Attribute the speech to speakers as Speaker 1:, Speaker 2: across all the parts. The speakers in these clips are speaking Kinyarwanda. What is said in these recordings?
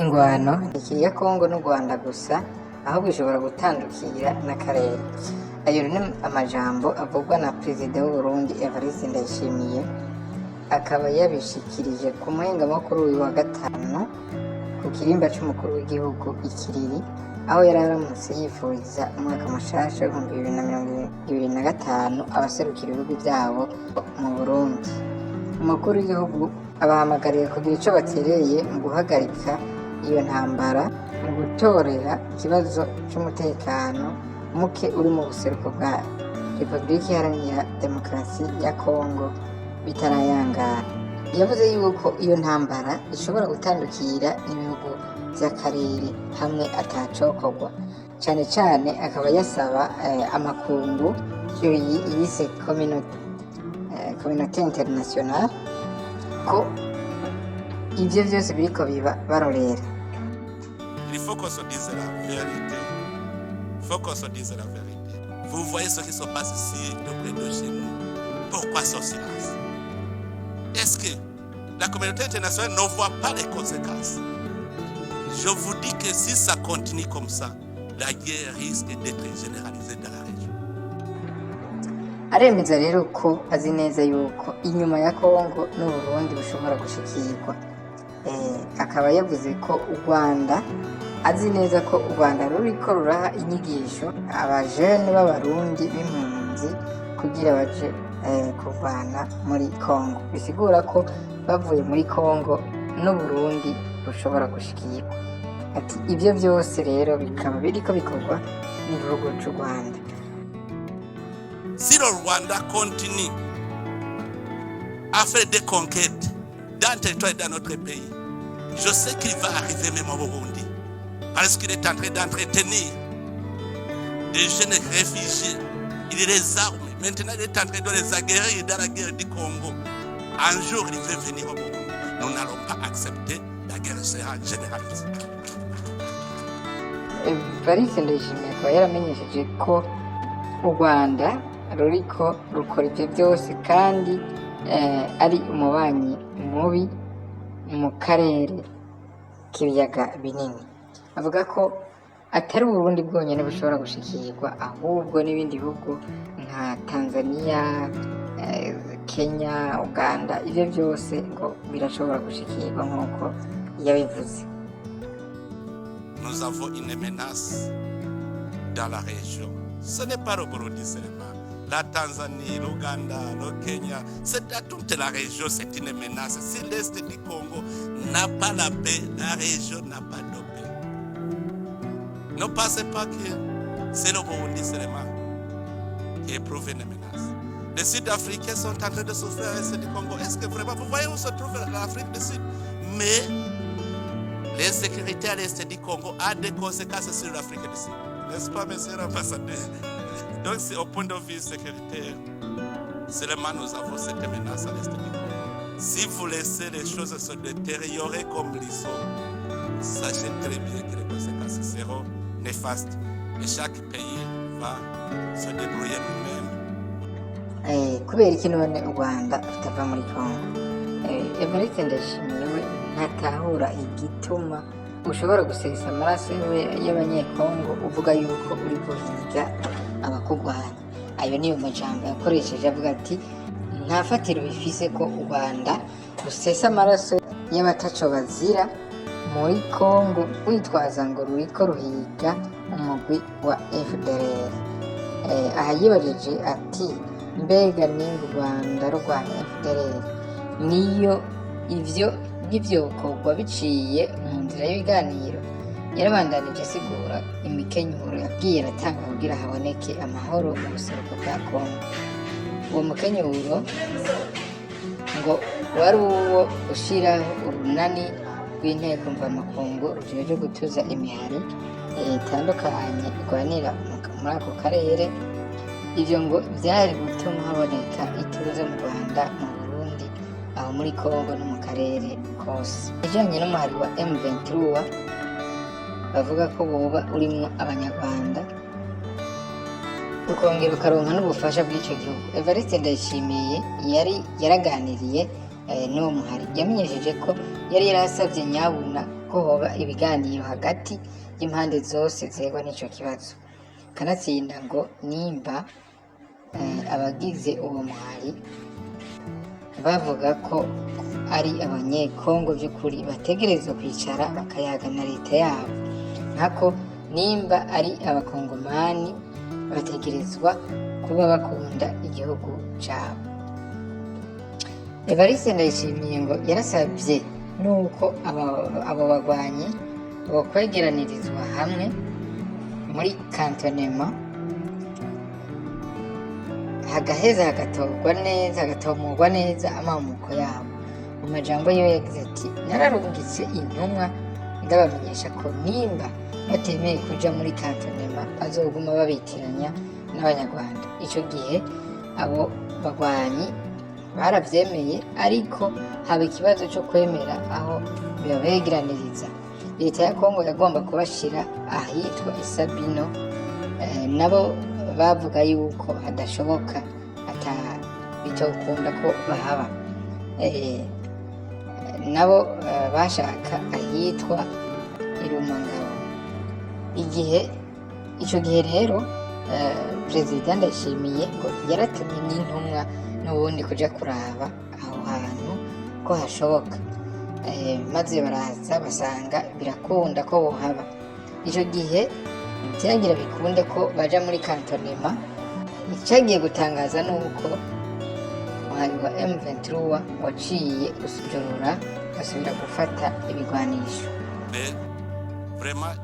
Speaker 1: Ingwano ntikiri iya Kongo n'u Rwanda gusa ahubwo ishobora gutandukira n'akarere. Ayo ni amajambo avugwa na Perezida w'u Burundi Evariste Ndayishimiye, akaba yabishikirije ku muhingamakuru uyu wa gatanu ku kirimba c'umukuru w'igihugu Ikiriri, aho yari aramutse yifuriza umwaka mushasha w'2025 abaserukira ibihugu vyabo mu Burundi. Umukuru w'igihugu abahamagariye kugira ico batereye mu guhagarika iyo ntambara, mu gutorera ikibazo c'umutekano muke uri mu buseruko bwa Repubulika Iharanira Demokarasi ya Kongo bitarayangara. Yavuze yuko iyo ntambara ishobora gutandukira n'ibihugu vy'akarere hamwe atacokorwa. Cane cane akaba yasaba amakungu yise communauté internationale ko ivyo vyose biriko biba barorera.
Speaker 2: Il faut qu'on se dise la vérité. Il faut qu'on se dise la vérité. Vous voyez ce qui se passe ici, de près de chez nous. Pourquoi ce silence? Est-ce que la communauté internationale ne voit pas les conséquences? Je vous dis que si ça continue comme ça, la guerre risque d'être généralisée dans la région.
Speaker 1: Aremeza rero ko azi neza yuko inyuma ya Kongo n'u Burundi bishobora gushikirwa. Akaba yavuze ko u Rwanda azi neza ko u Rwanda ruriko ruraha inyigisho abajene b'abarundi b'impunzi kugira baje kuvana muri Kongo. Bisigura ko bavuye muri Kongo n'u Burundi bushobora gushikirwa. Ati ivyo vyose rero bikaba biriko bikorwa n'igihugu c'u Rwanda.
Speaker 2: Si le Rwanda continue à faire des conquêtes dans le territoire et dans notre pays, je sais qu'il va arriver même au Burundi, parce qu'il est en train d'entretenir des jeunes réfugiés. Il les arme. Maintenant, il est en train de les aguerrir dans la guerre du Congo. Un jour, il va venir au Burundi. Nous n'allons pas accepter, la guerre sera généralisée.
Speaker 1: Evariste Ndayishimiye akaba yaramenyesheje ko u Rwanda ruriko rukora ivyo vyose kandi ari umubanyi mubi mu karere k'ibiyaga binini. Avuga ko atari Burundi bwonyene bushobora gushikirwa, ahubwo n'ibindi bihugu nka Tanzania, Kenya, Uganda, ivyo vyose ngo birashobora gushikirwa nk'uko yabivuze.
Speaker 2: Nous avons une menace dans la région. Ce n'est pas le Burundi seulement. La Tanzanie, l'Ouganda, le Kenya, c'est à toute la région, c'est une menace. Si l'Est du Congo n'a pas la paix, la région n'a pas de paix. Ne pensez pas que c'est le Burundi seulement qui éprouve une menace. Les Sud-Africains sont en train de souffrir à l'Est du Congo. Est-ce que vraiment, vous voyez où se trouve l'Afrique du Sud? Mais l'insécurité à l'Est du Congo a des conséquences sur l'Afrique du Sud. N'est-ce pas, monsieur l'ambassadeur? Donc, c'est au point de vue sécuritaire, seulement nous avons cette menace à l'Est du Congo. Si vous laissez les choses se détériorer comme ils sont, sachez très bien que les conséquences seront néfastes. Et chaque pays va se débrouiller lui-même.
Speaker 1: Kubera iki none u Rwanda rutava muri Kongo? Evariste Ndayishimiye we ntatahura igituma ushobora gusesa amaraso y'abanyekongo uvuga yuko uri guhiga abakurwanya. Ayo niyo majambo yakoresheje avuga ati nta fatiro bifise ko u Rwanda rusesa amaraso y'abataco bazira muri Kongo witwaza ngo ruriko ruhiga umugwi wa FDLR. Aha yibajije ati mbega ninga u Rwanda rurwanya FDLR niyo ivyo n'ivyokorwa biciye mu nzira y'ibiganiro? Yarabandanije asigura imikenyuro yabwiye aratanga kugira haboneke amahoro mu buseruko bwa Kongo. Uwo mukenyuro ngo wari uwo gushiraho urunani rw'inteko mvamakungu rujeje gutuza imihari itandukanye irwanira muri ako karere. Ivyo ngo vyari gutuma haboneka ituze mu Rwanda, mu Burundi, aho muri Kongo no mu karere kose. Ijanye n'umuhari wa M23 bavuga ko boba urimwo abanyarwanda ukongera ukaronka n'ubufasha bw'ico gihugu. Evariste Ndayishimiye yaraganiriye n'uwo muhari. Yamenyesheje ko yari yarasavye nyabuna ko hoba ibiganiro hagati y'impande zose zegwa n'ico kibazo. Kanatsinda ngo nimba abagize uwo muhari bavuga ko ari abanyekongo by'ukuri bategerezwa kwicara bakayaga na leta yabo, nkako nimba ari abakongomani bategerezwa kuba bakunda igihugu cyabo. Evariste Ndayishimiye ngo yarasabye nuko abo bagwanyi bokwegeranirizwa hamwe muri kantonema, hagaheza hagatomurwa neza amamuko yabo. Mu majambo yiwe yagize ati nararungitse intumwa ndabamenyesha ko nimba batemeye kuja muri kantonema bazoguma babitiranya n'abanyarwanda. Ico gihe abo bagwanyi baravyemeye, ariko haba ikibazo cyo kwemera aho bibabegeraniriza. Leta ya Kongo yagomba kubashira ahitwa Isabino, nabo bavuga yuko hadashoboka bitokunda ko bahaba. Nabo bashaka ahitwa Irumangabo. Ico gihe rero Perezida Ndayishimiye ngo yaratumye n'intumwa n'ubundi kuja kuraba aho hantu ko hashoboka, maze baraza basanga birakunda ko bohaba. Ico gihe vyagira bikunde ko baja muri kantonema. Icagiye gutangaza nuko umuhari wa M23 waciye usujurura gasubira gufata ibigwanisho.
Speaker 2: Vraiment,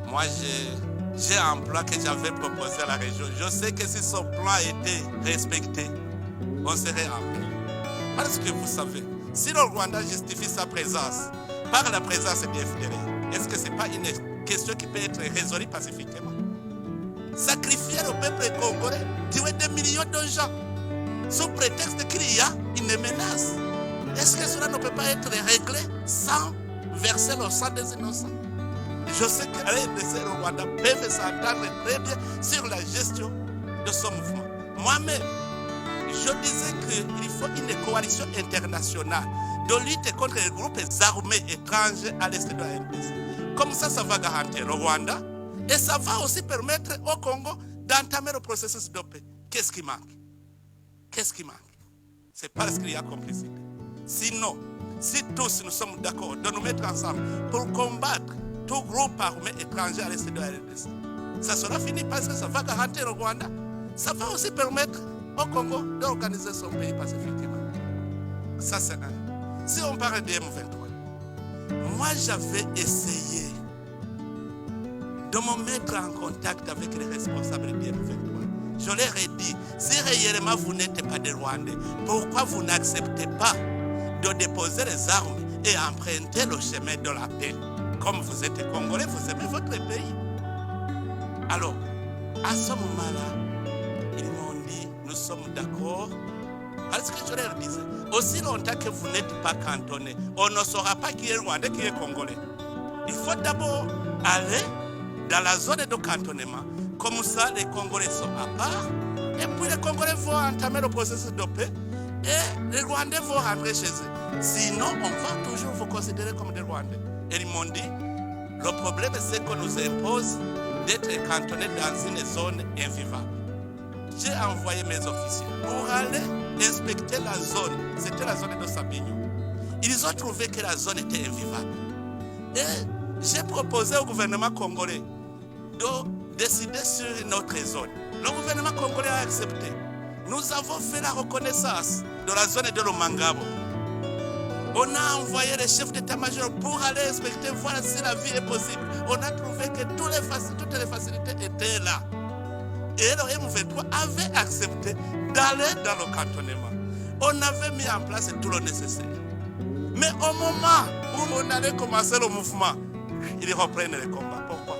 Speaker 2: moi j'ai un plan que j'avais proposé à la région. Je sais que si son plan était respecté, on serait en paix. Parce que vous savez, si le Rwanda justifie sa présence par la présence des FDLR, est-ce que ce n'est pas une question qui peut être résolue pacifiquement? Sacrifier le peuple congolais, tuer des millions de gens, sous prétexte qu'il y a une menace. Est-ce que cela ne peut pas être réglé sans verser le sang des innocents? Je sais que les RDC et le Rwanda peuvent s'entendre très bien sur la gestion de ce mouvement. Moi-même, je disais qu'il faut une coalition internationale de lutte contre les groupes armés étrangers à l'est de la RDC. Comme ça va garantir le Rwanda et ça va aussi permettre au Congo d'entamer le processus de paix. Qu'est-ce qui manque? Qu'est-ce qui manque? C'est parce qu'il y a complicité. Sinon, si tous nous sommes d'accord de nous mettre ensemble pour combattre tout groupe armé étranger à l'est de la RDC, ça sera fini parce que ça va garantir le Rwanda. Ça va aussi permettre au Congo d'organiser son pays pacifiquement. Ça, c'est un. Si on parle de M23, moi, j'avais essayé de me mettre en contact avec les responsables de M23. Je leur ai dit, si réellement vous n'êtes pas des Rwandais, pourquoi vous n'acceptez pas de déposer les armes et emprunter le chemin de la paix? Comme vous êtes Congolais, vous aimez votre pays. Alors, à ce moment-là, ils m'ont dit, nous sommes d'accord. Parce que je leur disais, aussi longtemps que vous n'êtes pas cantonné, on ne saura pas qui est Rwandais, qui est Congolais. Il faut d'abord aller dans la zone de cantonnement. Comme ça, les Congolais sont à part. Et puis les Congolais vont entamer le processus de paix. Et les Rwandais vont rentrer chez eux. Sinon, on va toujours vous considérer comme des Rwandais. Et ils m'ont dit, le problème c'est qu'on nous impose d'être cantonnés dans une zone invivable. J'ai envoyé mes officiers pour aller inspecter la zone. C'était la zone de Sabignon. Ils ont trouvé que la zone était invivable. Et j'ai proposé au gouvernement congolais de décider sur notre zone. Le gouvernement congolais a accepté. Nous avons fait la reconnaissance de la zone de Lomangabo. On a envoyé les chefs d'état-major pour aller inspecter, voir si la vie est possible. On a trouvé que toutes les facilités étaient là. Et le M23 avait accepté d'aller dans le cantonnement. On avait mis en place tout le nécessaire. Mais au moment où on allait commencer le mouvement, ils reprennent les combats. Pourquoi?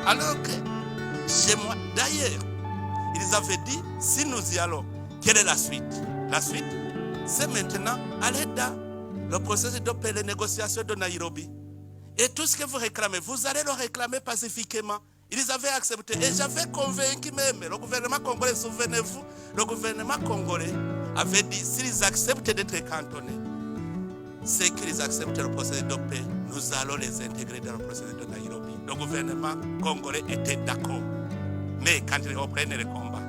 Speaker 2: Alors que chez moi, D'ailleurs, ils avaient dit, si nous y allons, quelle est la suite? La suite, c'est maintenant aller dans le processus de paix, les négociations de Nairobi. Et tout ce que vous réclamez, vous allez le réclamer pacifiquement. Ils avaient accepté. Et j'avais convaincu même le gouvernement congolais, souvenez-vous, le gouvernement congolais avait dit, s'ils acceptent d'être cantonnés, c'est qu'ils acceptent le processus de paix, nous allons les intégrer dans le processus de Nairobi. Le gouvernement congolais était d'accord. Mais quand ils reprennent le combat,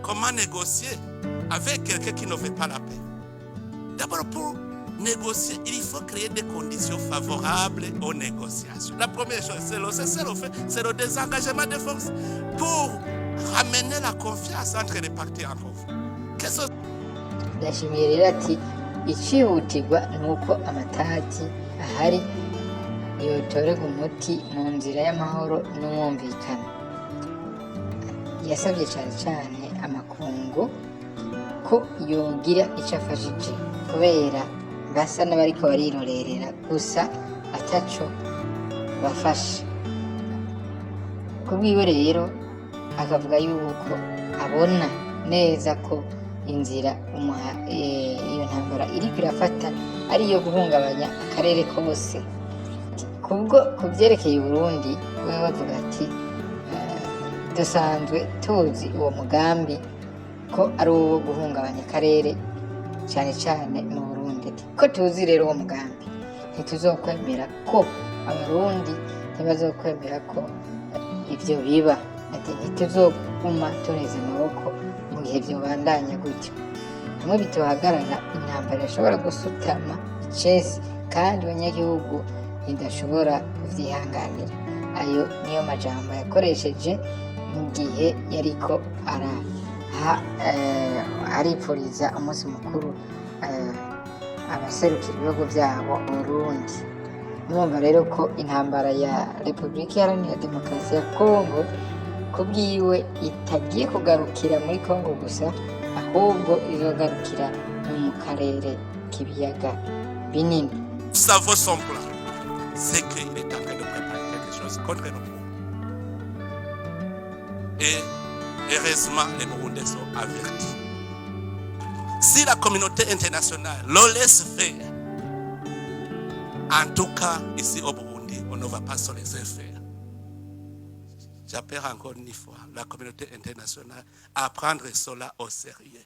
Speaker 2: comment négocier avec quelqu'un qui ne veut pas la paix? D'abord, pour négocier, il faut créer des conditions favorables aux négociations. La première chose, c'est le désengagement des forces pour ramener la confiance entre les parties en conflit. Qu'est-ce que
Speaker 1: ndashimiye rero ati icihutirwa ni uko amatati ahari yotorerwa umuti mu nzira y'amahoro n'umwumvikano. Yasabye cyane cyane amakungu ko yogira icyo afashije kubera basa n'abariko barirorerera gusa ataco bafashe. Kubwiwe rero akavuga yuko abona neza ko inzira iyo ntambara iriko irafata ari iyo guhungabanya akarere kose. Kubwo ku byerekeye Burundi we bavuga ati dusanzwe tuzi uwo mugambi ko ari uwo guhungabanya akarere cyane cyane mu Burundi. Ko tuzi rero uwo mugambi ntituzokwemera ko abarundi ntibazokwemera ko ibyo biba. Ati ntituzoguma tureze amaboko mu gihe byobandanya gutyo. Hamwe bitohagarara intambara ishobora gusutama icesi kandi abanyagihugu ntidashobora kuvyihanganira. Ayo niyo majambo yakoresheje mu gihe yariko aripfuriza umunsi mukuru abaserukira ibihugu byabo mu Burundi. Murumva rero ko intambara ya Repubulika Iharanira Demokarasi ya Kongo kubwiwe itagiye kugarukira muri Kongo gusa, ahubwo izogarukira no mu karere k'ibiyaga binini.
Speaker 2: savons son plan? C'est qu'il est en train de préparer quelque chose contre nous. Et heureusement, les Burundais sont avertis. Si la communauté internationale le laisse faire, en tout cas, ici au Burundi, on ne va pas se laisser faire. J'appelle encore une fois la communauté internationale à prendre cela au sérieux.